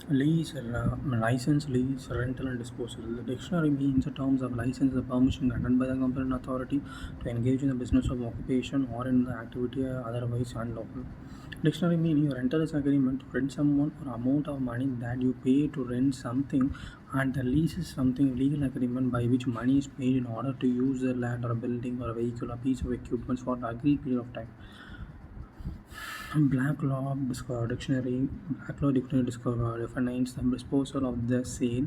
License, lease, rental, and disposal. The dictionary means the terms of license, the permission granted by the competent authority to engage in the business of occupation or in the activity otherwise unlawful. Dictionary meaning rental is agreement to rent someone for amount of money that you pay to rent something, and the lease is something legal agreement by which money is paid in order to use a land or a building or a vehicle or piece of equipment for an agreed period of time. Black Law Dictionary defines the disposal of the sale,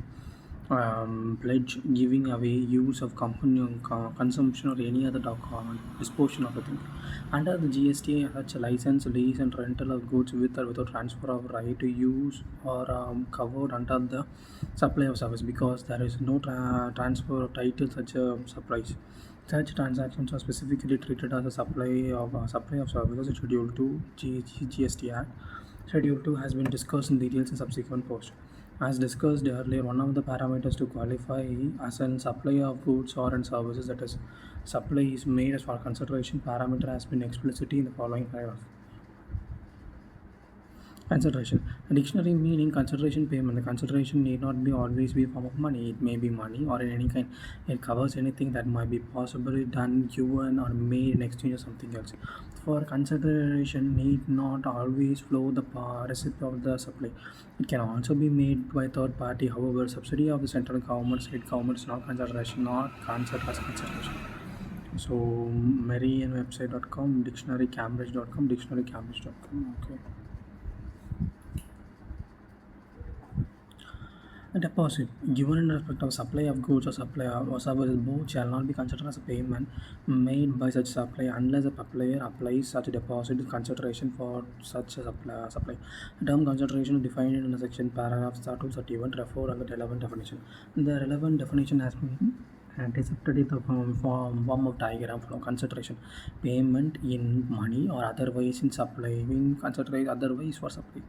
pledge, giving away, use of company, consumption, or any other disposition of a thing. Under the GST, such a license, lease, and rental of goods with or without transfer of right to use or covered under the supply of service because there is no transfer of title such supplies. Such transactions are specifically treated as a supply of services in Schedule 2 GST Act. Schedule 2 has been discussed in details in subsequent posts. As discussed earlier, one of the parameters to qualify as a supplier of goods or and services, that is, supply is made as for consideration parameter, has been explicitly in the following paragraph. Consideration. A dictionary meaning consideration payment. The consideration need not be always be a form of money. It may be money or in any kind. It covers anything that might be possibly done, given, or made in exchange of something else. For consideration need not always flow the receipt of the supply. It can also be made by third party. However, subsidy of the central government, state government is not consideration, not considered as consideration. So, merriamwebsite.com, dictionarycambridge.com, dictionarycambridge.com. Okay. A deposit given in respect of supply of goods or supply or services both shall not be considered as a payment made by such supply unless the supplier applies such a deposit consideration for such a supply. The term consideration is defined in the section paragraphs 231 refer and the relevant definition. The relevant definition has been anticipted in the form of diagram for consideration payment in money or otherwise in supply in consideration otherwise for supply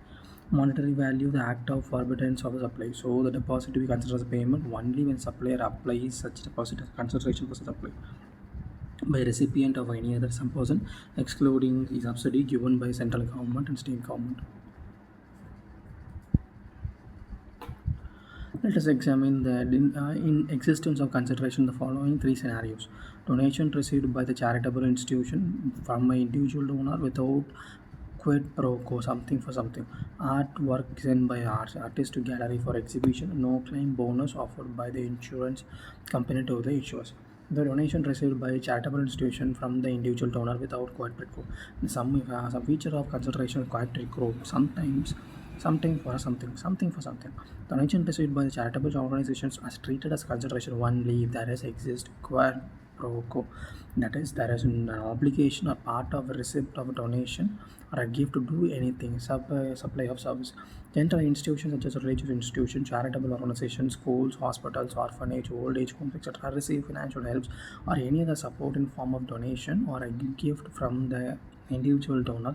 monetary value, the act of forbearance of the supply. So the deposit to be considered as a payment only when supplier applies such deposit as consideration for supply by recipient of any other some person, excluding the subsidy given by central government and state government. Let us examine the in existence of consideration the following three scenarios: donation received by the charitable institution from an individual donor without quid pro quo, something for something. Artwork sent by artist to gallery for exhibition. No claim bonus offered by the insurance company to the issuers. The donation received by a charitable institution from the individual donor without quid pro quo. Some feature of consideration quid pro quo. Something for something, something for something. Donation received by the charitable organizations is treated as consideration only if there is exist quid pro quo. That is, there is an obligation or part of a receipt of a donation or a gift to do anything, supply of service. General institutions such as religious institutions, charitable organizations, schools, hospitals, orphanage, old age homes, etc. receive financial helps or any other support in form of donation or a gift from the individual donor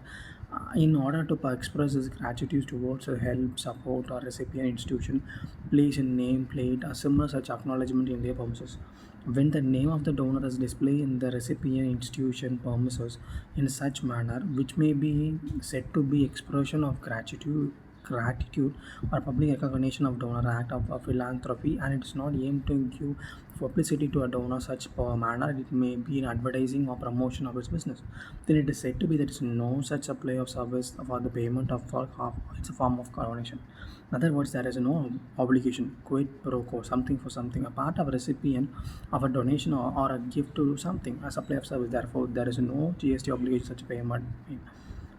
in order to express his gratitude towards a help, support, or recipient institution, place a name plate or similar such acknowledgement in their purposes. When the name of the donor is displayed in the recipient institution premises in such manner, which may be said to be expression of gratitude or public recognition of donor act of philanthropy, and it is not aimed to give publicity to a donor such manner it may be in advertising or promotion of its business, then it is said to be that is no such supply of service for the payment of it's a form of donation. In other words, there is no obligation, quid pro quo, something for something, a part of a recipient of a donation or a gift to do something, a supply of service. Therefore, there is no GST obligation such payment.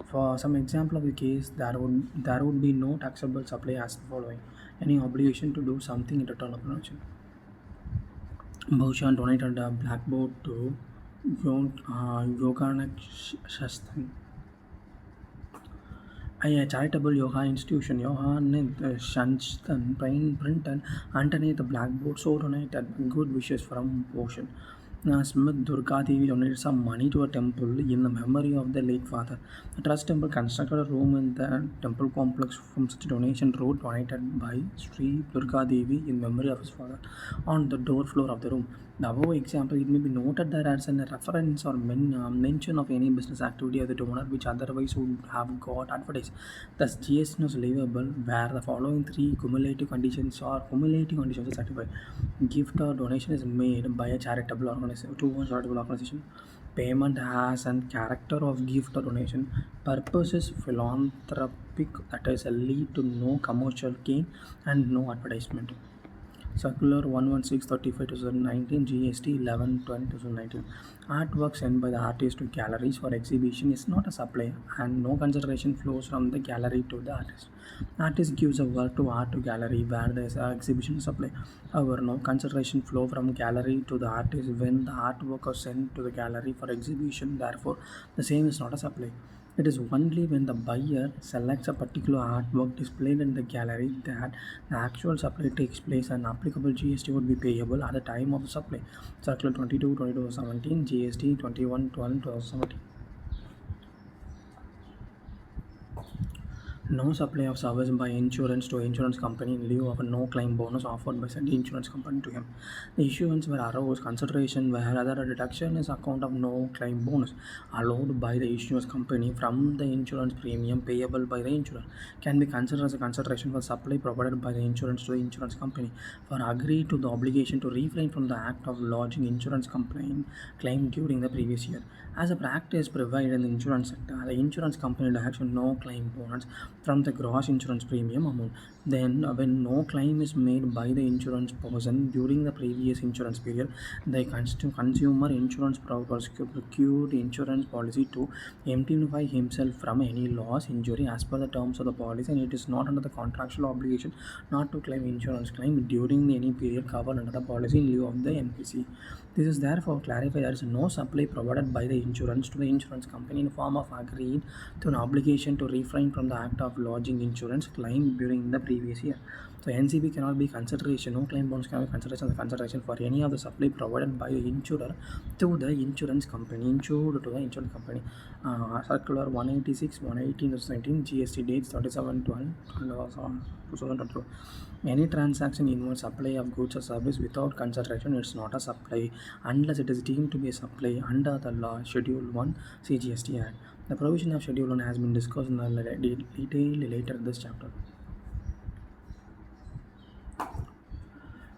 For some example of the case, there would be no taxable supply as the following: any obligation to do something in return of donation. Bhushan donated a blackboard to Yoganak Shastan, a charitable yoga institution. Johann Shanstan printed underneath the blackboard so donated good wishes from Bhushan. Smith Durga Devi donated some money to a temple in the memory of the late father. The trust temple constructed a room in the temple complex from such donation donated by Sri Durga Devi in memory of his father on the door floor of the room. The above example, it may be noted that as a reference or mention of any business activity of the donor which otherwise would have got advertised. Thus, GST is leavable where the following three cumulative conditions are satisfied. Gift or donation is made by a charitable organization to a charitable organization. Payment has an character of gift or donation. Purpose is philanthropic, that is, lead to no commercial gain and no advertisement. Circular 116/35/2019 GST 11/20/2019. Artwork sent by the artist to galleries for exhibition is not a supply and no consideration flows from the gallery to the artist. Artist gives a work to art to gallery where there is an exhibition supply. However, no consideration flow from gallery to the artist when the artwork is sent to the gallery for exhibition. Therefore, the same is not a supply. It is only when the buyer selects a particular artwork displayed in the gallery that the actual supply takes place and applicable GST would be payable at the time of the supply. Circular 22/22/17 GST 21/12/2017. No supply of service by insurance to insurance company in lieu of a no-claim bonus offered by said insurance company to him. The issuance where arose consideration where other deduction is account of no-claim bonus allowed by the issuance company from the insurance premium payable by the insurer can be considered as a consideration for supply provided by the insurance to the insurance company for agree to the obligation to refrain from the act of lodging insurance complaint claim during the previous year. As a practice provided in the insurance sector, the insurance company directs no claim bonus from the gross insurance premium amount. Then, when no claim is made by the insurance person during the previous insurance period, the consumer insurance procured insurance policy to indemnify himself from any loss, injury as per the terms of the policy, and it is not under the contractual obligation not to claim insurance claim during any period covered under the policy in lieu of the NPC. This is therefore clarified there is no supply provided by the insurance to the insurance company in form of agreed to an obligation to refrain from the act of lodging insurance claim during the previous year. So NCB cannot be consideration, no claim bonus cannot be consideration as a consideration for any of the supply provided by the insurer to the insurance company, insured to the insurance company. Circular 186, 118, 2019, GST dates 37/12/2022. Any transaction involves supply of goods or service without consideration is not a supply unless it is deemed to be a supply under the law Schedule 1 CGST Act. The provision of Schedule 1 has been discussed in detail later in this chapter.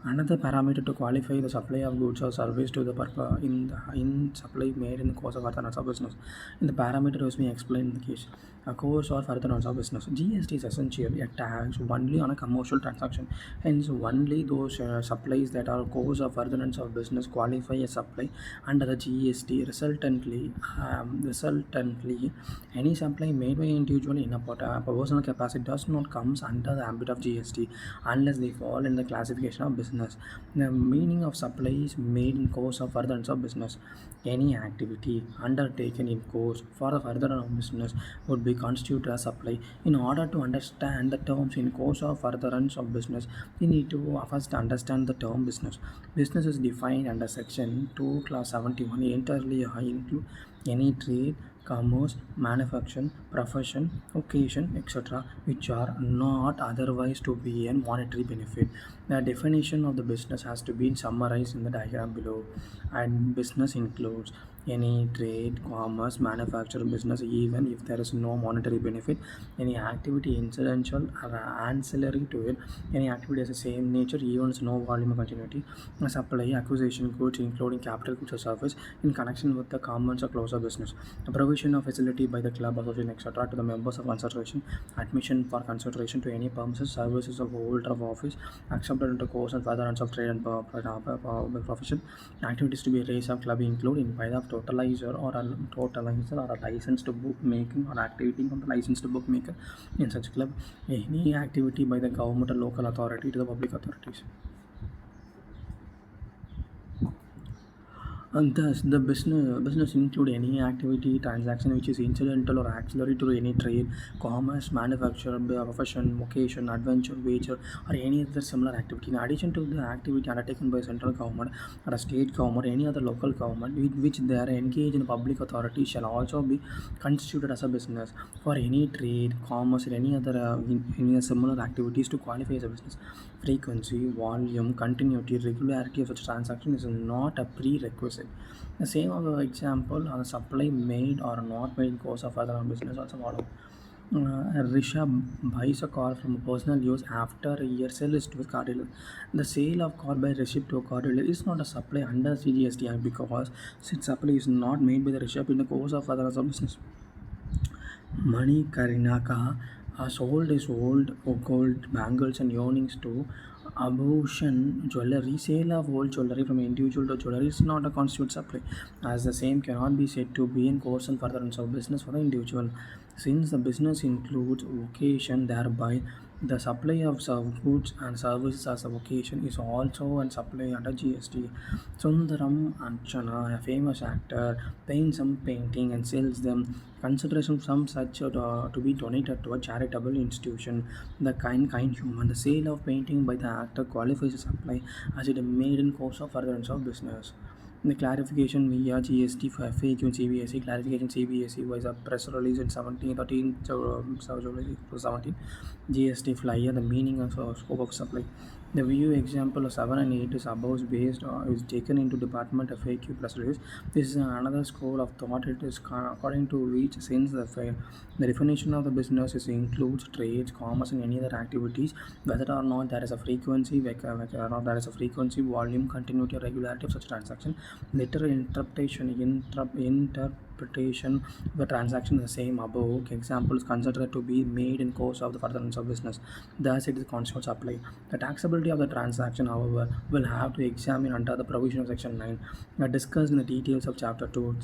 Another parameter to qualify the supply of goods or service to the purpose in supply made in the course of furtherance of business. In the parameter was being explained in the case. A course or furtherance of business. GST is essentially a tax only on a commercial transaction. Hence, only those supplies that are course or furtherance of business qualify as supply under the GST. Resultantly, any supply made by an individual in a personal capacity does not comes under the ambit of GST unless they fall in the classification of business. The meaning of supply is made in course of furtherance of business. Any activity undertaken in course for the furtherance of business would be constituted as supply. In order to understand the terms in course of furtherance of business, we need to first understand the term business. Business is defined under section 2 class 71 entirely include any trade, commerce, manufacturing, profession, occasion, etc., which are not otherwise to be a monetary benefit. The definition of the business has to be summarized in the diagram below. And business includes any trade, commerce, manufacture business, even if there is no monetary benefit, any activity incidental or ancillary to it, any activity has the same nature, even if no volume of continuity, supply, acquisition goods, including capital goods or service, in connection with the commons or closer business, the provision of facility by the club, association, etc., to the members of consideration, admission for consideration to any premises, services of holder of office, accepted into course and furtherance of trade and profession, activities to be raised of club include in by the totalizer or a license to bookmaking or activity on the license to bookmaker in such club, any activity by the government or local authority to the public authorities. And thus, the business include any activity, transaction which is incidental or auxiliary to any trade, commerce, manufacture, profession, vocation, adventure, wager, or any other similar activity. In addition to the activity undertaken by central government or a state government, or any other local government with which they are engaged in public authority shall also be constituted as a business. For any trade, commerce, or any other any similar activities to qualify as a business, frequency, volume, continuity, regularity of such transaction is not a prerequisite. The same other example on supply made or not made goes of other business also follow. Rishabh buys a car from a personal use after a year sale is to a car dealer. The sale of car by Rishabh to a car dealer is not a supply under GST Act because since supply is not made by the Rishabh in the course of other business. Mani Karinaka sold his old gold bangles and earrings to abortion jewelry. Sale of old jewelry from individual to jewelry is not a constitute supply, as the same cannot be said to be in course and furtherance of business for the individual. Since the business includes vocation, thereby the supply of goods and services as a vocation is also a supply under GST. Sundaram Anchana, a famous actor, paints some painting and sells them. Consideration from such to be donated to a charitable institution. The kind human. The sale of painting by the actor qualifies as supply as it is made in course of furtherance of business. The clarification via GST for FAQ and CBSE. Clarification CBSE was a press release in 17 GST flyer. The meaning and scope of supply. The view example of 7 and 8 is above based is taken into Department FAQ press release. This is another school of thought. It is according to which since the definition of the business is includes trades, commerce, and any other activities, whether or not there is a frequency, whether or not there is a frequency, volume, continuity, or regularity of such transaction. Later interpretation of the transaction is the same above. Examples considered to be made in course of the furtherance of business. Thus, it is constitutes supply. The taxability of the transaction, however, will have to examine under the provision of Section 9, discussed in the details of Chapter 2.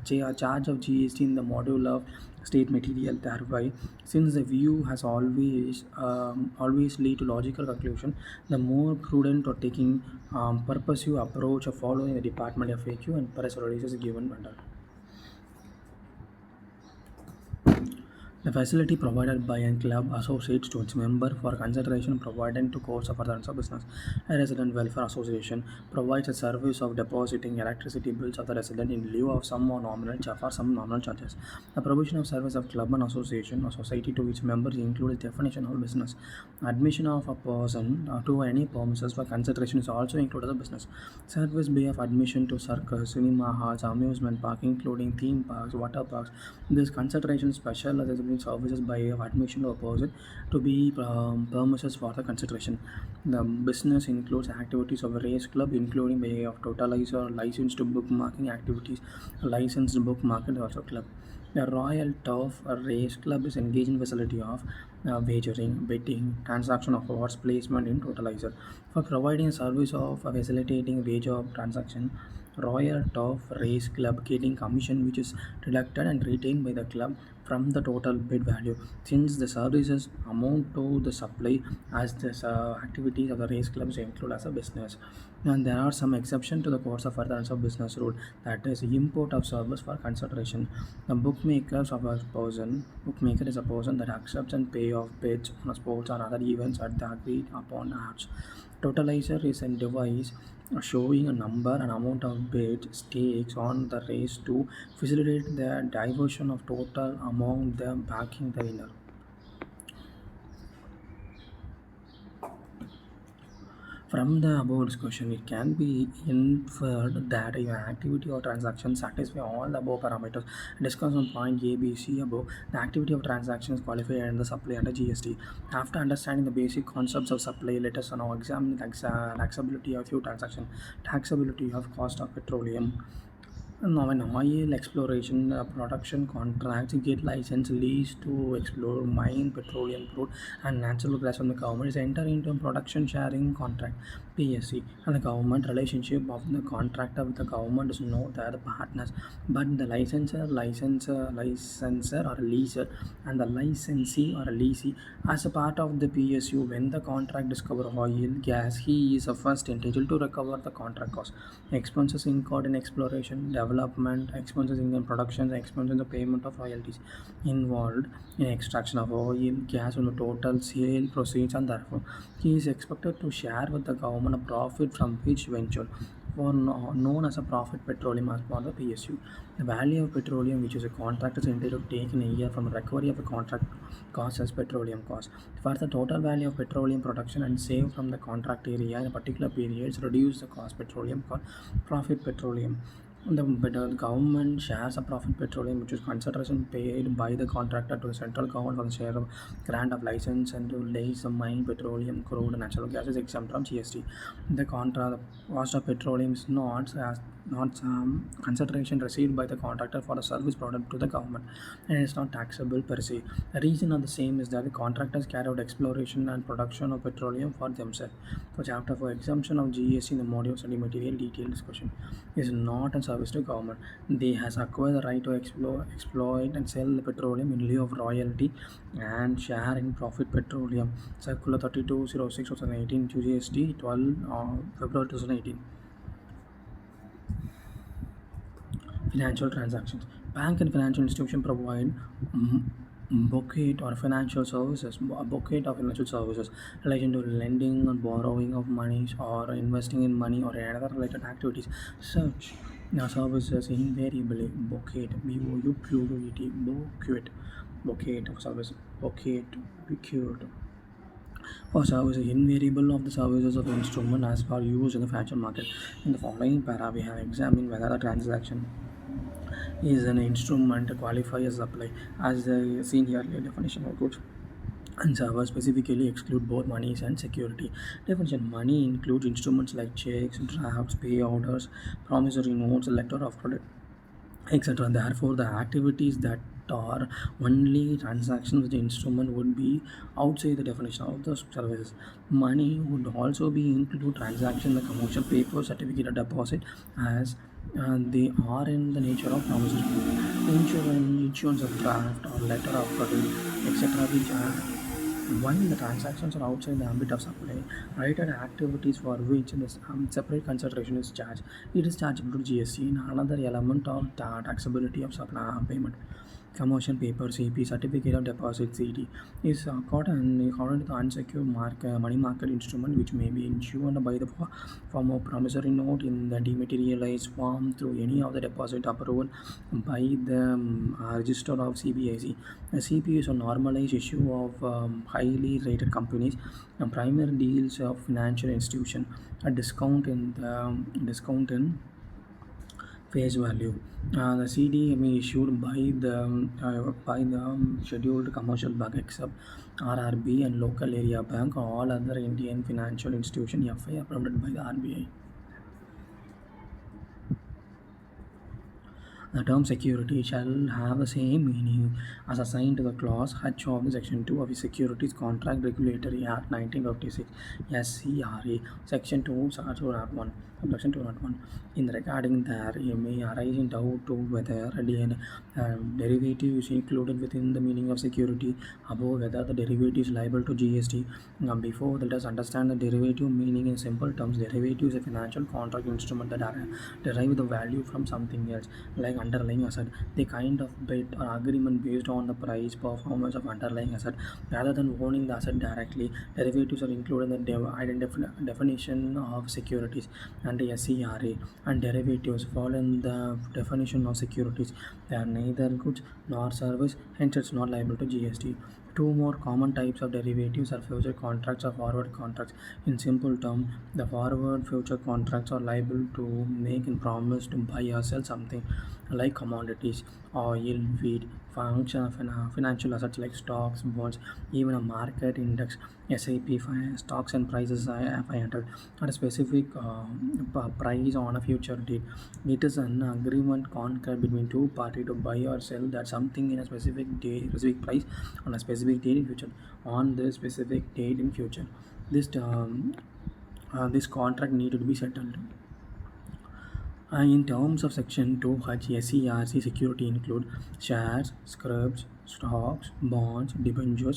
Charge of GST in the module of state material. Thereby, since the view has always lead to logical conclusion, the more prudent or taking purposive approach of following the Department FAQ and press releases given under. The facility provided by a club associates to its member for consideration provided to course of furtherance of business. A resident welfare association provides a service of depositing electricity bills of the resident in lieu of some or for some nominal charges. The provision of service of club and association or society to which members includes definition of business. Admission of a person to any premises for consideration is also included as a business. Service by of admission to circus, cinema halls, amusement park, including theme parks, water parks. This consideration special services by admission to a person to be premises for the consideration. The business includes activities of a race club, including by of totalizer, licensed bookmarking activities, licensed bookmarket also club. The Royal Turf Race Club is engaged in facility of wagering, betting, transaction of horse placement in totalizer. For providing a service of facilitating wager transaction, Royal Turf Race Club getting commission which is deducted and retained by the club from the total bid value. Since the services amount to the supply as the activities of the race clubs include as a business. And there are some exceptions to the course of furtherance of business rule, that is import of service for consideration. The bookmaker is a person that accepts and pay off bids on sports or other events at the agreed upon odds. Totalizer is a device showing a number and amount of bid stakes on the race to facilitate the diversion of total among them backing the winner. From the above discussion, it can be inferred that your activity or transaction satisfy all the above parameters discussed on point A, B, C above. The activity of transaction is qualified under the supply under GST. After understanding the basic concepts of supply, let us now examine the taxability of few transactions. Taxability of cost of petroleum. Now, an oil exploration production contracts get license lease to explore mine petroleum crude and natural gas from the government is enter into a production sharing contract PSC, and the government relationship of the contractor with the government is not the partners but the licensor or a leaser and the licensee or a leasee. As a part of the PSU, when the contract discover oil gas, he is first entitled to recover the contract cost, expenses incurred in exploration, development, expenses in production, expenses in the payment of royalties involved in extraction of oil, gas from the total sale proceeds, and therefore he is expected to share with the government a profit from each venture or known as a profit petroleum as part of the PSU. The value of petroleum, which is a contract, is entitled to take in a year from the recovery of the contract cost as petroleum cost. For the total value of petroleum production and save from the contract area in a particular period, reduce the cost petroleum called profit petroleum. The government shares a profit petroleum, which is consideration paid by the contractor to the central government for the share of grant of license and to lease the mine petroleum, crude, and natural gas is exempt from GST. The cost of petroleum is not consideration received by the contractor for the service provided to the government, and it's not taxable per se. The reason of the same is that the contractors carry out exploration and production of petroleum for themselves. For chapter for exemption of GST in the module study material detailed discussion is not a service to government. They has acquired the right to explore, exploit and sell the petroleum in lieu of royalty and share in profit petroleum. Circular 3206 2018 GST 12 February 2018. Financial transactions. Bank and financial institution provide mm, bouquet or financial services, a bouquet of financial services relation to lending or borrowing of money or investing in money or other related activities. Such services invariably bouquet, BOUQUET, bouquet of service, bouquet for services invariable of the services of the instrument as per used in the financial market. In the following para, we have examined whether the transaction is an instrument qualify as supply as the seen earlier definition of goods and servers specifically exclude both monies and security. Definition: money includes instruments like checks, drafts, pay orders, promissory notes, letter of credit, etc. Therefore, the activities that are only transactions with the instrument would be outside the definition of the services. Money would also be include transaction, the commercial paper, certificate of deposit, as they are in the nature of promissory note. Issuance of draft or letter of credit, etc., which are while the transactions are outside the ambit of supply, related activities for which this separate consideration is charged, it is chargeable to GST. Another element of taxability of supply payment. Commercial paper CP certificate of deposit CD is according to the unsecured money market instrument which may be issued by the form of promissory note in the dematerialized form through any of the deposit approval by the register of CBIC. The CP is a normalized issue of highly rated companies and primary deals of financial institution. A discount in face value. The CD may be issued by the scheduled commercial bank except RRB and local area bank or all other Indian financial institution FI approved by the RBI. The term security shall have the same meaning as assigned to the clause H of the Section 2 of the Securities Contract Regulatory Act 1956 SCRA Section 2 201 Section 201. In regarding there may arise in doubt to whether a derivative is included within the meaning of security, above whether the derivative is liable to GST. Before let us understand the derivative meaning in simple terms. Derivative is a financial contract instrument that derive the value from something else, like underlying asset. The kind of bet or agreement based on the price performance of underlying asset rather than owning the asset directly. Derivatives are included in the definition of securities and the SCRA, and derivatives fall in the definition of securities. They are neither goods nor service, hence it's not liable to GST. Two more common types of derivatives are future contracts or forward contracts. In simple terms, the forward future contracts are liable to make and promise to buy or sell something like commodities, oil, wheat, function of financial assets like stocks, bonds, even a market index, SIP stocks and prices 500 at a specific price on a future date. It is an agreement contract between two parties to buy or sell that something in a specific day, specific price on a specific date in future. On the specific date in future, this contract needed to be settled. In terms of Section 2H SERC security include shares, scrips, stocks, bonds, debenture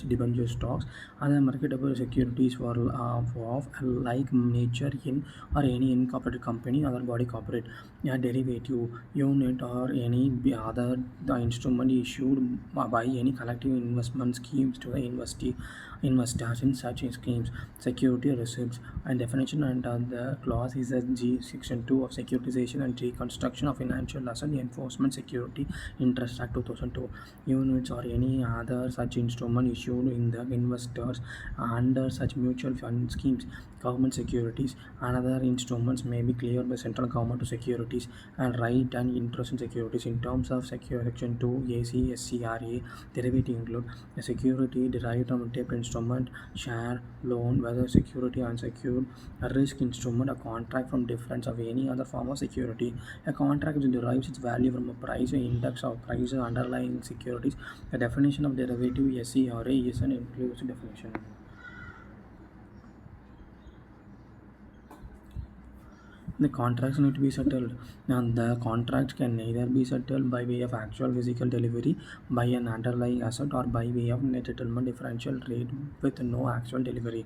stocks, other marketable securities of a like nature in or any incorporated company, other body corporate, a derivative unit or any other the instrument issued by any collective investment schemes to the investors in such schemes, security receipts and definition under the clause is a G section 2 of securitization and reconstruction of financial asset enforcement security interest act 2002 units or any other such instrument issued in the investors under such mutual fund schemes, government securities and other instruments may be cleared by central government to securities and right and interest in securities in terms of section 2 ACSCRA derivative include a security derived from type instrument, share, loan, whether security unsecured, a risk instrument, a contract from difference of any other form of security. A contract which derives its value from a price index or price underlying securities. The definition of derivative SCRA is an inclusive definition. The contracts need to be settled, and the contracts can neither be settled by way of actual physical delivery by an underlying asset or by way of net settlement differential rate with no actual delivery.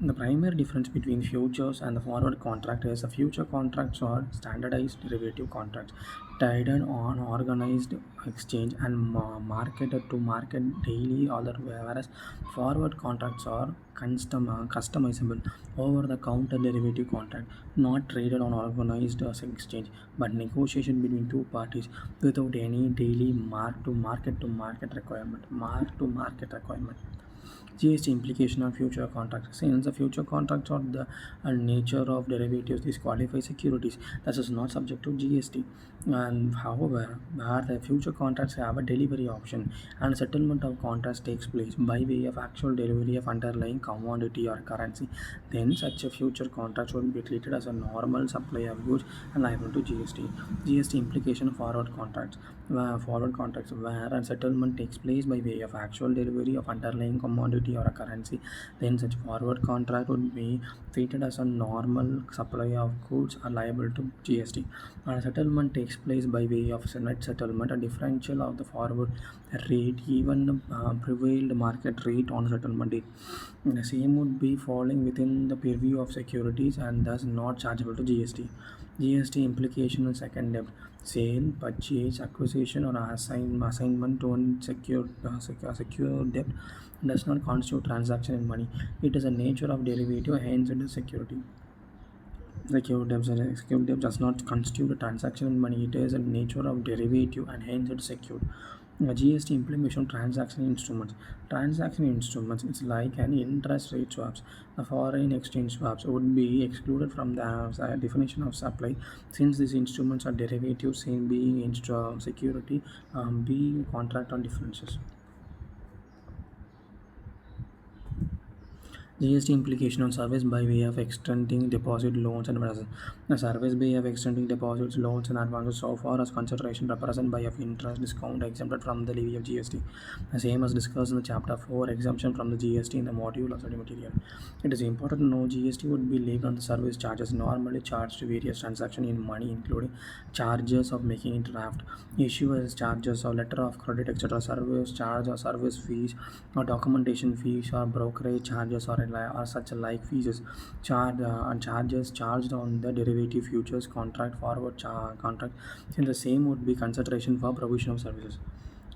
The primary difference between futures and the forward contract is the future contracts are standardized derivative contracts traded on organized exchange and marketed to market daily, other whereas forward contracts are customizable over the counter derivative contract not traded on organized exchange but negotiation between two parties without any daily mark to market requirement. GST implication on future contracts. Since the future contracts are the nature of derivatives, these qualify securities that is not subject to GST. And however, where the future contracts have a delivery option and settlement of contracts takes place by way of actual delivery of underlying commodity or currency, then such a future contract will be treated as a normal supply of goods and liable to GST. GST implication of forward contracts where a settlement takes place by way of actual delivery of underlying commodity or a currency, then such forward contract would be treated as a normal supply of goods are liable to GST. And settlement takes place by way of net settlement, a differential of the forward rate, even prevailed market rate on settlement date. The same would be falling within the purview of securities and thus not chargeable to GST. GST implication on second debt, sale, purchase, acquisition, or assignment to secured debt does not constitute transaction in money. It is a nature of derivative, hence it is security. Secured debt does not constitute a transaction in money. It is a nature of derivative and hence it is secured. GST implementation of transaction instruments. Transaction instruments is like an interest rate swaps. The foreign exchange swaps would be excluded from the definition of supply since these instruments are derivatives in being security, being contract on differences. GST implication on service by way of extending deposit loans and advances. The service by way of extending deposits, loans, and advances so far as consideration represented by of interest discount exempted from the levy of GST. The same as discussed in the chapter 4 exemption from the GST in the module of study material. It is important to know GST would be levied on the service charges normally charged to various transactions in money, including charges of making a draft, issuance charges or letter of credit, etc., service charge or service fees or documentation fees or brokerage charges or such like fees and charges charged on the derivative futures contract forward contract, since the same would be consideration for provision of services.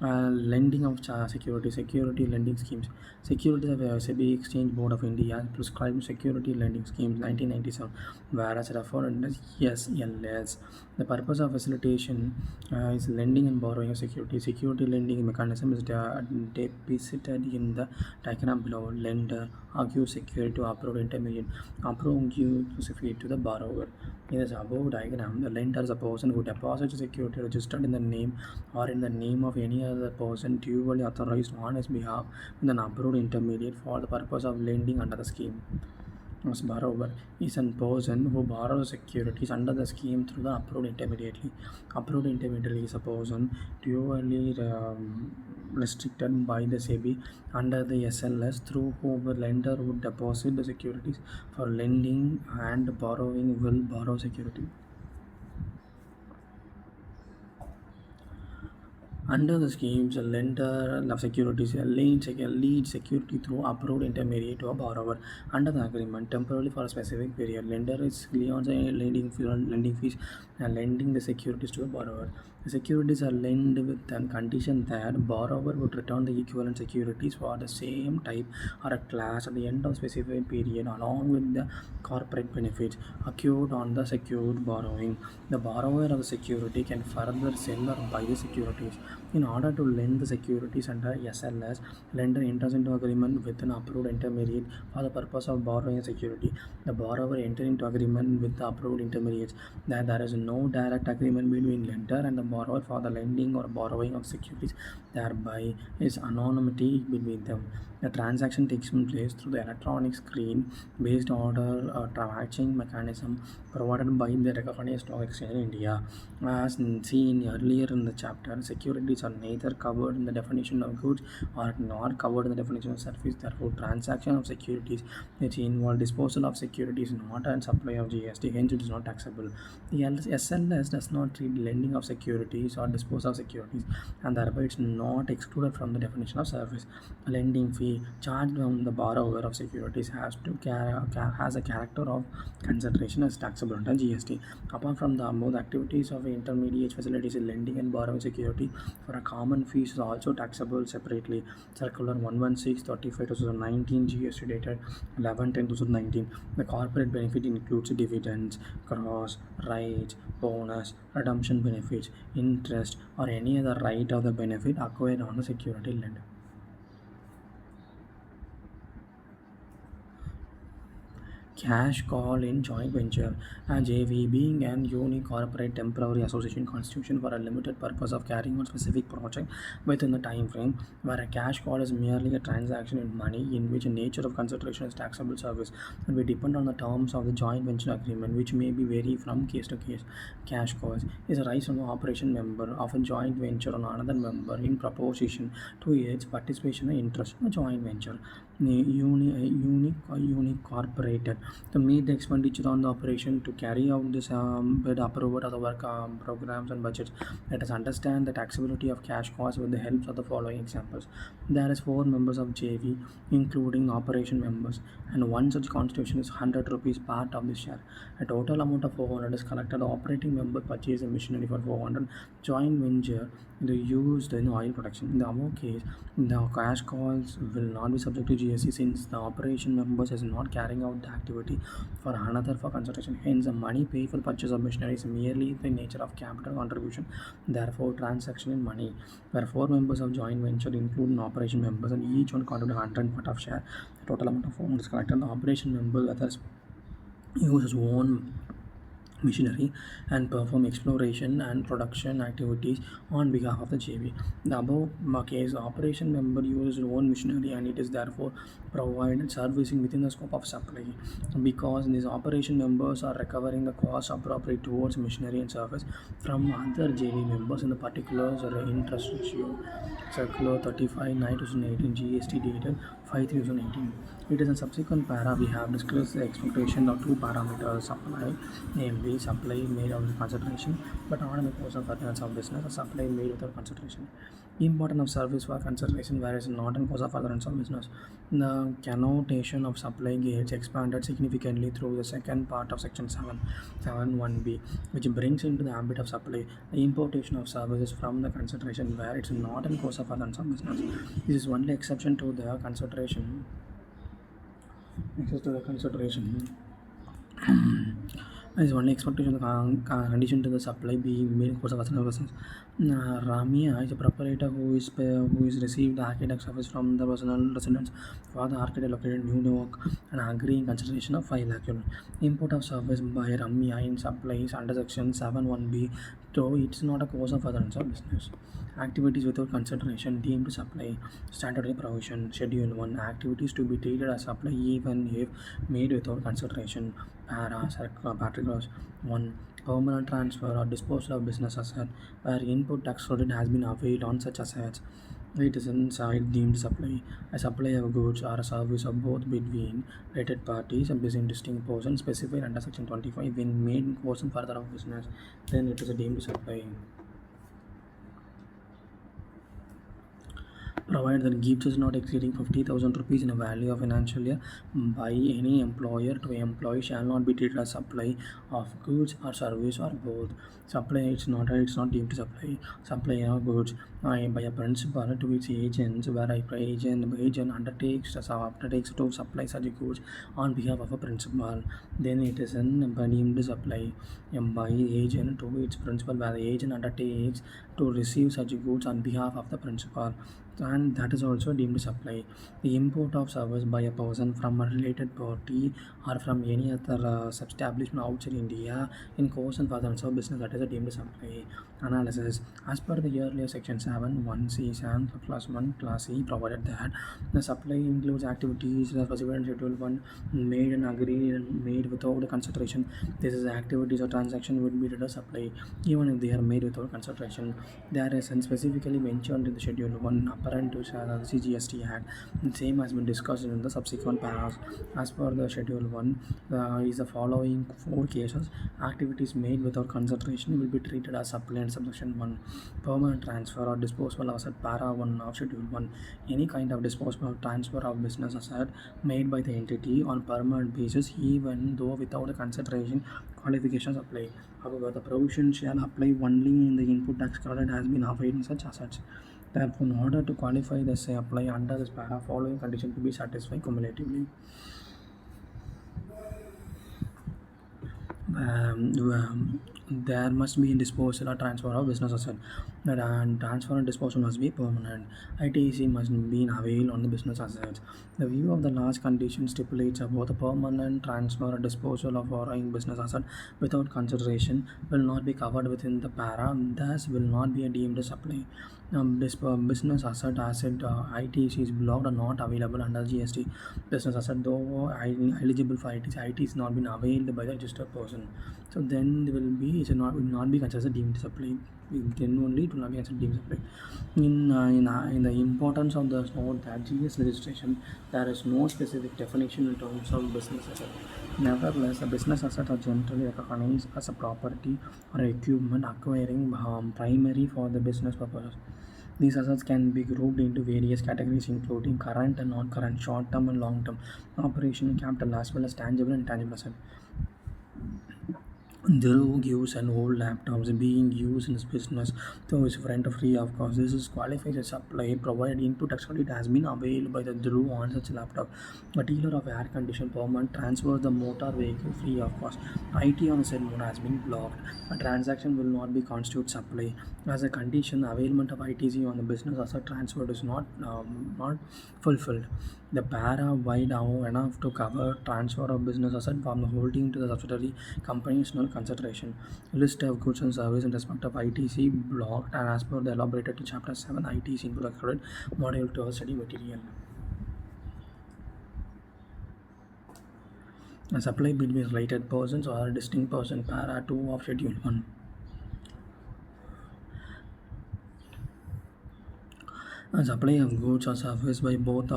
Lending of security lending schemes. Securities of SEBI Exchange Board of India prescribed security lending schemes 1997, whereas referred as SLS. The purpose of facilitation is lending and borrowing of security. Security lending mechanism is depicted in the diagram below. Lender argues security to approved intermediate, approved gives security to the borrower. In this above diagram, the lender is a person who deposits security registered in the name or in the name of any other person duly authorized on his behalf with an approved intermediate for the purpose of lending under the scheme. As borrower is a person who borrows securities under the scheme through the approved intermediary. Approved intermediary is a person duly restricted by the SEBI under the SLS through whom the lender would deposit the securities for lending and borrowing will borrow security. Under the schemes, a lender of securities leads security through approved intermediary to a borrower. Under the agreement, temporarily for a specific period, lender is on the lending fees and lending the securities to a borrower. The securities are lent with the condition that borrower would return the equivalent securities for the same type or a class at the end of specified period, along with the corporate benefits accrued on the secured borrowing. The borrower of the security can further sell or buy the securities. In order to lend the securities under SLS, lender enters into agreement with an approved intermediate for the purpose of borrowing a security. The borrower enters into agreement with the approved intermediates that there is no direct agreement between lender and the borrower for the lending or borrowing of securities, thereby is anonymity between them. The transaction takes place through the electronic screen-based order matching mechanism provided by the recognized stock exchange in India. As seen earlier in the chapter, securities are neither covered in the definition of goods or not covered in the definition of service. Therefore, transaction of securities which involve disposal of securities not and supply of GST, hence it is not taxable. The SLS does not treat lending of securities or dispose of securities, and thereby it's not excluded from the definition of service. A lending fee charged from the borrower of securities has a character of consideration as taxable under GST. Apart from the above, the activities of intermediate facilities in lending and borrowing security for a common fees is also taxable separately. Circular 116/35/2019 GST dated 11/10/2019. The corporate benefit includes dividends, cross, rights, bonus, redemption benefits, interest, or any other right of the benefit acquired on the security lent. Cash call in joint venture. A JV being an unique corporate temporary association constitution for a limited purpose of carrying out specific project within the time frame, where a cash call is merely a transaction in money in which the nature of consideration is taxable service and will depend on the terms of the joint venture agreement, which may be vary from case to case. Cash calls is a right from the operation member of a joint venture on another member in proportion to its participation and interest in the joint venture. Unique corporated to meet the expenditure on the operation to carry out this bid approval of the work programs and budgets. Let us understand the taxability of cash costs with the help of the following examples. There is 4 members of JV, including operation members, and one such constitution is 100 rupees part of the share. A total amount of 400 is collected. The operating member purchase a machinery for 400. Joint venture used in oil production. In the above case, the cash calls will not be subject to GST since the operation members is not carrying out the activity for another for consideration. Hence, the money paid for the purchase of machinery is merely the nature of capital contribution. Therefore, transaction in money, where 4 members of joint venture include operation members and each one contribute 100 part of share. The total amount of 400 is collected. The operation member others use his own machinery and perform exploration and production activities on behalf of the JV. The above case, the operation member uses his own machinery and it is therefore provided servicing within the scope of supply, because these operation members are recovering the cost appropriate towards machinery and service from other JV members in the particulars or interest ratio. Circular 35/9/2018 GST dated 5/2018. It is in subsequent para we have discussed the expectation of 2 parameters supply, namely supply made out of consideration but not in the course of furtherance of business, or supply made without consideration. Importance of service for consideration, whereas not in course of furtherance of business. The connotation of supply gets expanded significantly through the second part of section 7.1b, which brings into the ambit of supply the importation of services from the consideration where it's not in course of furtherance of business. This is only exception to the consideration. is only expectation of the condition to the supply being made in course of customer business. Ramia is a proprietor who is received the architect service from the personal residence for the architect located in New York and agreeing consideration of 5 lakh euro. Import of service by Ramia in supplies under section 7(1)(b), though it's not a course of furtherance of business. Activities without consideration deemed supply. Statutory provision. Schedule 1. Activities to be treated as supply even if made without consideration. Particulars. 1. Permanent transfer or disposal of business asset where input tax credit has been availed on such assets. It is inside deemed supply. A supply of goods or a service of both between related parties and between distinct persons specified under section 25 when made in course and further of business, then it is a deemed supply. Provided that gift is not exceeding 50,000 rupees in a value of financial year by any employer to employee shall not be treated as supply of goods or service or both. Supply it's not deemed supply. Supply of goods by a principal to its agents where a agent undertakes to supply such goods on behalf of a principal. Then it is an deemed supply by agent to its principal where the agent undertakes to receive such goods on behalf of the principal, and that is also deemed supply. The import of service by a person from a related party or from any other establishment outside India in course and furtherance of business, that is a deemed supply. Analysis. As per the earlier section 7 1c 7 plus 1 class E provided that the supply includes activities as specified in schedule 1 made and agreed and made without consideration. This is activities or transaction would be treated as supply even if they are made without consideration. There is specifically mentioned in the schedule 1 apparent to the GST Act. The same has been discussed in the subsequent paragraphs. As per the schedule 1 is the following 4 cases. Activities made without consideration will be treated as supply in subsection 1. Permanent transfer or disposal of asset para 1 of schedule 1. Any kind of disposal or transfer of business asset made by the entity on permanent basis even though without the consideration qualifications apply. However, the provision shall apply only in the input tax credit has been availed in such assets. Therefore, in order to qualify the say apply under this para, following condition to be satisfied cumulatively. There must be disposal or transfer of business asset. That transfer and disposal must be permanent. ITC must be available on the business assets. The view of the last condition stipulates about the permanent transfer or disposal of foreign business asset without consideration will not be covered within the para, thus will not be a deemed supply. This business asset ITC is blocked or not available under GST. Business asset though eligible for ITC, IT is not been availed by the registered person. So then there will not be considered deemed supply. Then only it will not be considered deemed supply. In the importance of the note that GST registration, there is no specific definition in terms of business asset. Nevertheless, a business asset are generally recognized as a property or equipment acquiring primary for the business purpose. These assets can be grouped into various categories including current and non-current, short-term and long-term, operational capital as well as tangible and intangible assets. Drew gives an old laptops being used in his business to his friend free of cost. This is qualified as supply provided input tax credit has been availed by the Drew on such laptop. A dealer of air condition permit transfers the motor vehicle free of cost. IT on said mode has been blocked. A transaction will not be constitute supply. As a condition, availment of ITC on the business asset transfer is not fulfilled. The para wide enough to cover transfer of business asset from the holding to the subsidiary company is no consideration. List of goods and services in respect of ITC blocked and as per the elaborated in chapter 7 ITC input tax credit module 2 study material. A supply between related persons or a distinct person para 2 of schedule 1. A supply of goods or service by both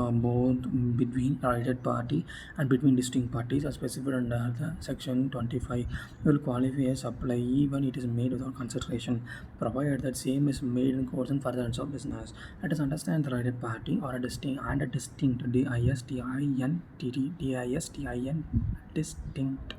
between a related party and between distinct parties as specified under the section 25 will qualify as supply even it is made without consideration, provided that same is made in course and furtherance of business. Let us understand the related party or a distinct distinct distinct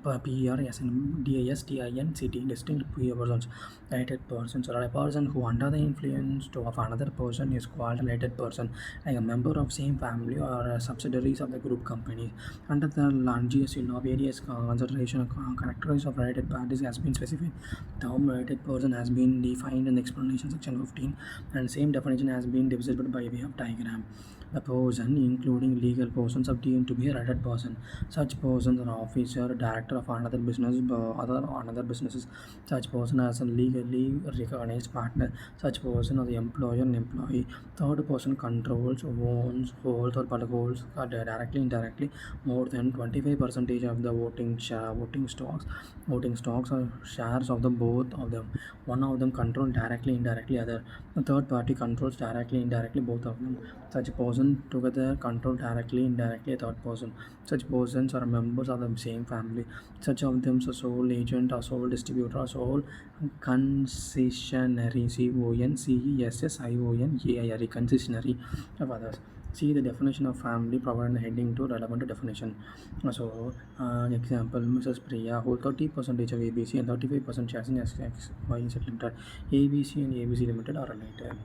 PR as in DISTINCT, distinct peer persons. Related persons or a person who under the influence of another person is called a related person, like a member of same family or subsidiaries of the group company. Under the GST law, various consideration characteristics of related parties has been specified. The term related person has been defined in the explanation section 15, and same definition has been divisible by way of diagram. The person, including legal persons, are deemed to be a related person. Such persons are officer, director of another business, other another businesses. Such person as a legally recognized partner. Such person as the employer and employee. Third person controls, owns, holds, or but holds directly, indirectly more than 25% of the voting stocks or shares of the both of them. One of them controls directly, indirectly other. The third party controls directly, indirectly both of them. Such person together control directly, indirectly a third person. Such persons are members of the same family. Such of them are sole agent or sole distributor or sole concessionary, CONCESSIONARE, concessionary of others. See the definition of family provided in the heading to relevant definition. Example, Mrs. Priya hold 30% of ABC and 35% shares in XYZ Limited. ABC and ABC Limited are related.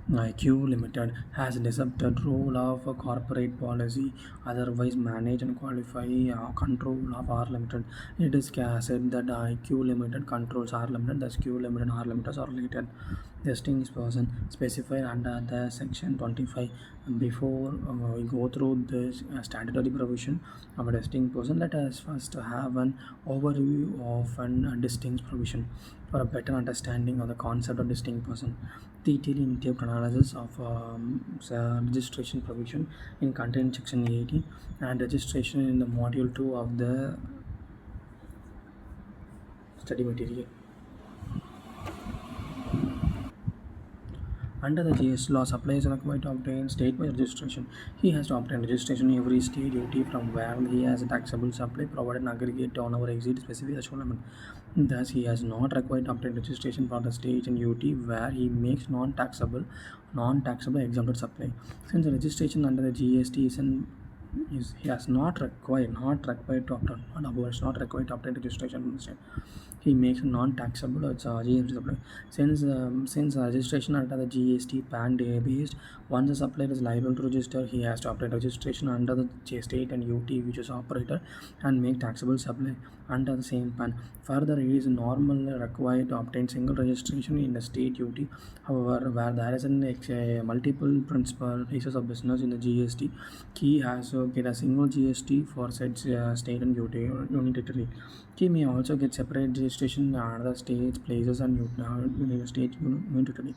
IQ Limited has developed role of a corporate policy, otherwise manage and qualify control of R Limited. It is said that IQ Limited controls R Limited, thus Q Limited and R Limited are related. Distinct person specified under the section 25. Before we go through this statutory provision of a distinct person, let us first have an overview of an distinct provision for a better understanding of the concept of distinct person. Detailed in-depth analysis of registration provision in content section 18 and registration in the module 2 of the study material. Under the GST law, suppliers are required to obtain state-wide registration. He has to obtain registration in every state duty from where he has a taxable supply provided an aggregate turnover exceeds specific threshold amount. Thus, he has not required to obtain registration for the state and UT where he makes non-taxable exempted supply. Since the registration under the GST is he has not required to obtain not required to obtain registration from the state. He makes non-taxable GST supply. Since registration under the GST PAN based, once the supplier is liable to register, he has to obtain registration under the state and UT which is operator and make taxable supply under the same PAN. Further, it is normally required to obtain single registration in the state UT. However, where there is multiple principal pieces of business in the GST, he has to get a single GST for said state and UT union territory. He may also get separate registration in other states, places, and state union territory.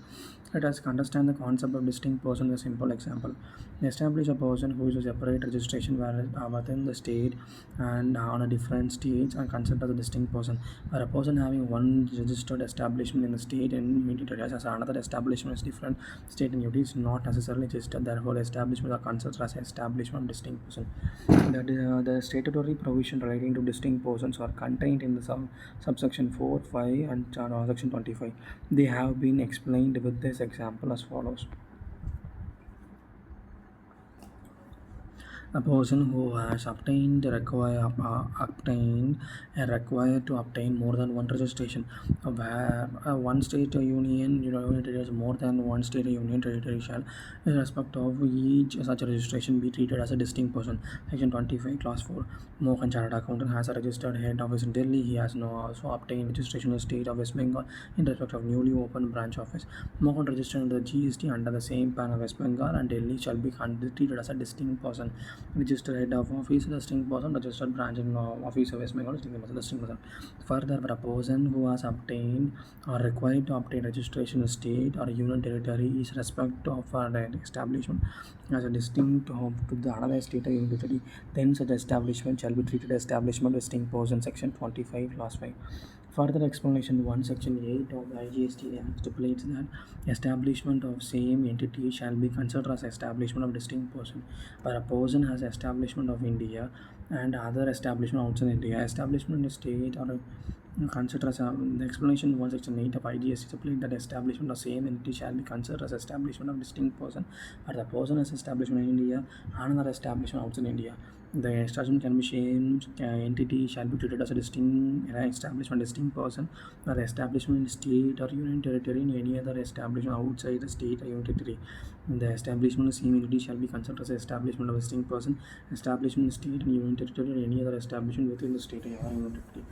Let us understand the concept of distinct person with a simple example. Establish a person who is a separate registration within the state and on a different states and considered as a distinct person. Where a person having one registered establishment in the state and union territory as another establishment is different state and unit is not necessarily registered. Therefore, the establishment are considered as establishment of distinct person. The statutory provision relating to distinct persons are contained in the subsection 4, 5, and section 25. They have been explained with this example as follows. A person who has obtained required to obtain more than one registration, where one state or union territory has more than one state or union territory shall, in respect of each such registration, be treated as a distinct person. Section 25, Clause 4. Mohan Chartered Accountant has a registered head office in Delhi. He has now also obtained registration in the state of West Bengal in respect of newly opened branch office. Mohan registered under the GST under the same PAN of West Bengal and Delhi shall be treated as a distinct person. Registered head of office, distinct person, registered branch in office of West Bengal, distinct person. Further, a person who has obtained or required to obtain registration in state or union territory is respect of an establishment as a distinct to the another state or union territory, then such establishment shall be treated as establishment of distinct person. Section 25, Clause 5. Further explanation 1, Section 8 of the IGST Act stipulates that establishment of same entity shall be considered as establishment of distinct person. Where a person has establishment of India and other establishment outside India, establishment in state or Consider as the explanation was section 8 of IGS discipline that establishment of same entity shall be considered as establishment of distinct person, but the person is establishment in India, another establishment outside India. The establishment can be same entity shall be treated as a distinct establishment, distinct person, or the establishment in state or union territory in any other establishment outside the state or union territory. The establishment of same entity shall be considered as establishment of a distinct person, establishment in state and union territory or any other establishment within the state or union territory.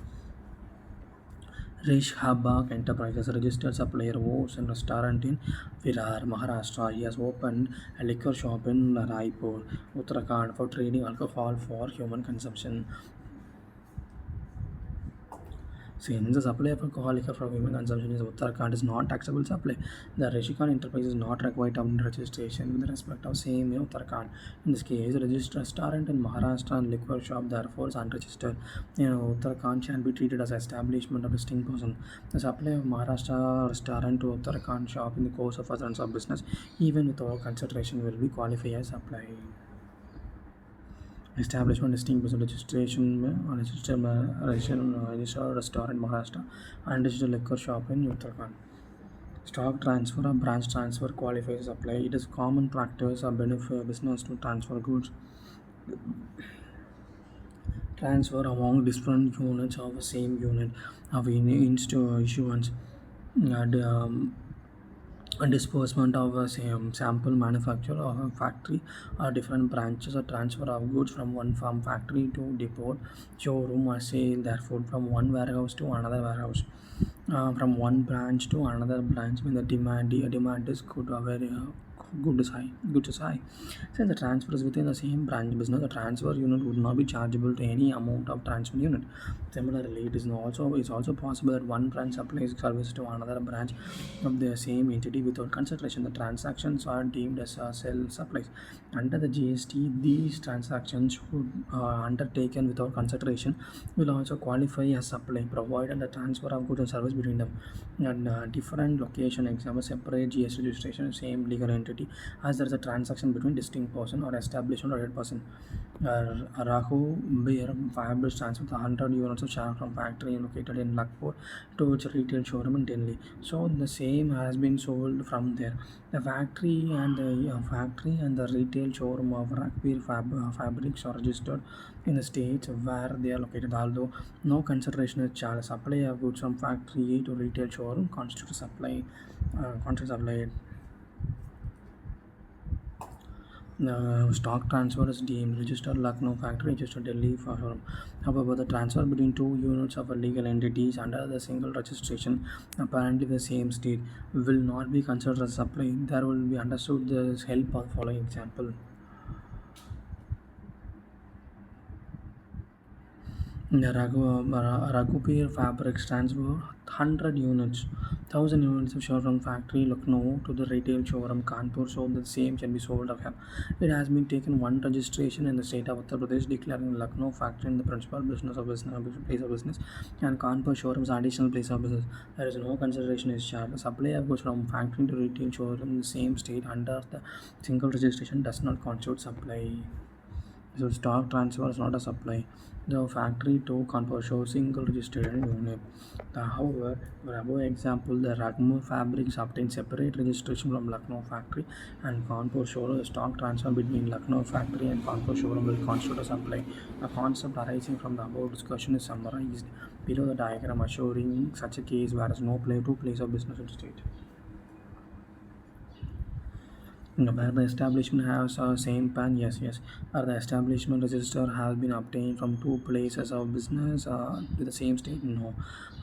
Rishabh Enterprises registered supplier Vo's and restaurant in Virar, Maharashtra. He has opened a liquor shop in Raipur, Uttarakhand for trading alcohol for human consumption. Since the supply of alcoholic for human consumption is Uttarakhand is not taxable supply, the Rishikan enterprise is not required to have registration with respect of same in Uttarakhand. In this case, registered restaurant in Maharashtra and liquor shop therefore is unregistered. Uttarakhand shall be treated as establishment of distinct person. The supply of Maharashtra restaurant to Uttarakhand shop in the course of furtherance of business, even without consideration, will be qualified as supply. Establishment distinct person registration registered restaurant in Maharashtra and registered liquor shop in Uttarakhand. Stock transfer or branch transfer qualifies as apply. It is common practice or benefit business to transfer goods transfer among different units of the same unit of issuance and disbursement of a same sample manufacture of a factory or different branches or transfer of goods from one farm factory to depot showroom or sale therefore from one warehouse to another warehouse, from one branch to another branch when the demand is good or very good is high. Since the transfer is within the same branch business, the transfer unit would not be chargeable to any amount of transfer unit. Similarly, it's also possible that one branch supplies service to another branch of the same entity without consideration. The transactions are deemed as sell supplies. Under the GST, these transactions would undertaken without consideration will also qualify as supply, provided the transfer of goods and service between them. And different location, example, separate GST registration, same legal entity, as there is a transaction between distinct person or establishment or head person. Rahu Beer Fabrics transferred the 100 units of share from factory located in Lakpur to its retail showroom in Delhi. So the same has been sold from there. The factory and the retail showroom of Rakbir Fabrics are registered in the states where they are located. Although no consideration is charged, supply of goods from factory to retail showroom constitutes supply. Constitutes supply. Stock transfer is deemed registered Lucknow factory, registered Delhi showroom. However, the transfer between two units of a legal entities under the single registration, apparently the same state, will not be considered as supply. There will be understood the help of following example. The Raghupir fabric stands for 100 units, 1000 units of showroom factory Lucknow to the retail showroom Kanpur, so the same can be sold of him. It has been taken one registration in the state of Uttar Pradesh declaring Lucknow factory in the principal place of business and Kanpur showrooms additional place of business. There is no consideration is charged. The supply of goods from factory to retail showroom in the same state under the single registration does not constitute supply. So stock transfer is not a supply. The factory to Kanpur shows single registered unit. However, for above example, the Ragmur fabrics obtain separate registration from Lucknow factory and Kanpur showroom. The stock transfer between Lucknow factory and Kanpur showroom will constitute a supply. The concept arising from the above discussion is summarized below the diagram, assuring such a case where there is no two place of business in state. Where the establishment has a same pan, yes. Or the establishment register has been obtained from two places of business with the same state, no.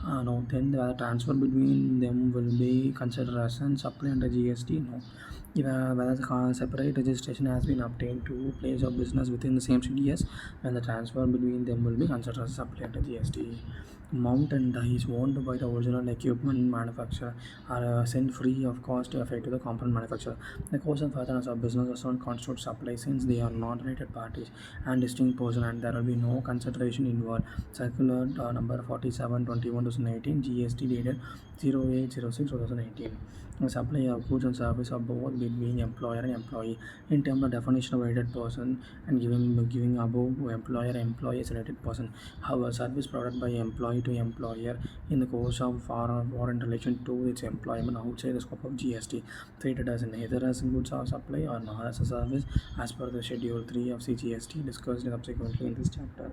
Then the transfer between them will be considered as an supply under GST, no. If whether the separate registration has been obtained two places of business within the same city, yes, and the transfer between them will be considered as supply under GST. Mount and dies owned by the original equipment manufacturer are sent free of cost to effect to the component manufacturer. The cost and furtherance of business does not constitute supply since they are not related parties and distinct person and there will be no consideration involved. Circular number 47/21/2018 GST dated 0806/2018. The supply of goods and services are both between employer and employee in terms of definition of related person and giving above employer employee is related person. However, service provided by employee to employer in the course of or in relation to its employment outside the scope of GST treated as neither as goods or supply or not as a service as per the Schedule 3 of CGST discussed subsequently in this chapter.